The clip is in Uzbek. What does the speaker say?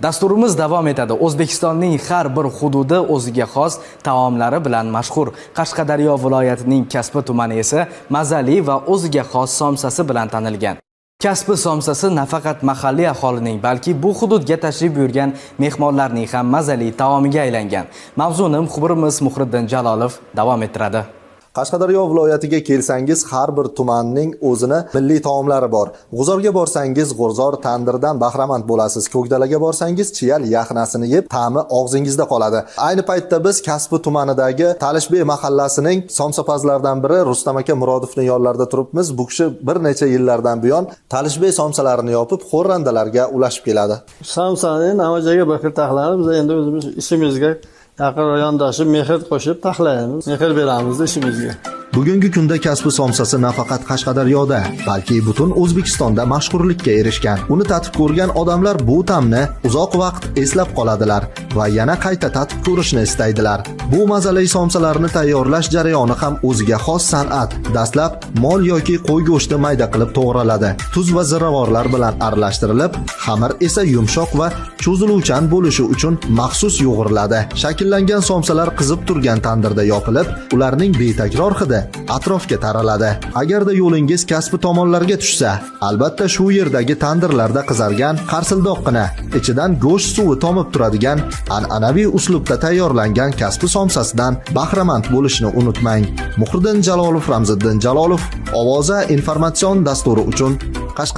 Dasturimiz davom etadi. O'zbekistonning har bir hududi o'ziga xos taomlari bilan mashhur. Qashqadaryo viloyatining Kasbi tumani esa mazali va o'ziga xos somsasi bilan tanilgan. Kasbi somsasi nafaqat mahalliy aholining, balki bu hududga tashrif buyurgan mehmonlarning ham mazali taomiga aylangan. Mavzuni muxbirimiz Muhriddin Jalolov davom ettiradi. Qashqadaryo viloyatiga kelsangiz, har bir tumanning o'zini milliy taomlari bor. G'uzorga borsangiz, g'o'rzor tandirdan bahramand bo'lasiz. Ko'kdalaga borsangiz, chiyal yaxnasini yeb, ta'mi og'zingizda qoladi. Ayni paytda biz Kasbi tumanidagi Talishbey mahallasining somsapazlaridan biri Rustam aka Murodovning yonlarida turibmiz. Bu kishi bir necha yillardan buyon Talishbey somsalarini yopib, xo'randalarga ulashib keladi. Somsani namajaga bakir taxlanib, biz endi o'zimiz ishimizga yaqin yondoshib mehr qo'shib taxlaymiz, mehr beramiz ishimizga. Bugungi kunda Kasbi somsasi nafaqat Qashqadaryoda, balki butun O'zbekistonda mashhurlikka erishgan. Uni tatib ko'rgan odamlar bu ta'mni uzoq vaqt eslab qoladilar va yana qayta tatib ko'rishni istaydilar. Bu mazali somsalarni tayyorlash jarayoni ham o'ziga xos san'at. Dastlab mol yoki qo'y go'shti mayda qilib to'g'raladi. Tuz va ziravorlar bilan aralashtirilib, xamir esa yumshoq va cho'ziluvchan bo'lishi uchun maxsus yo'g'riladi. Shakllangan somsalar qizib turgan tandirda yopilib, ularning betakror hidi atrofga taraladi. Agarda yo'lingiz Kasbi tomonlarga tushsa, albatta shu yerdagi tandirlarda qizargan qarsildoqqina, ichidan go'sht suvi tomib turadigan an'anaviy uslubda tayyorlangan Kasbi somsasidan bahramand bo'lishni unutmang. Muhriddin Jalolov, Ramziddin Jalolov, Ovoza informatsion dasturi uchun Qashqadaryo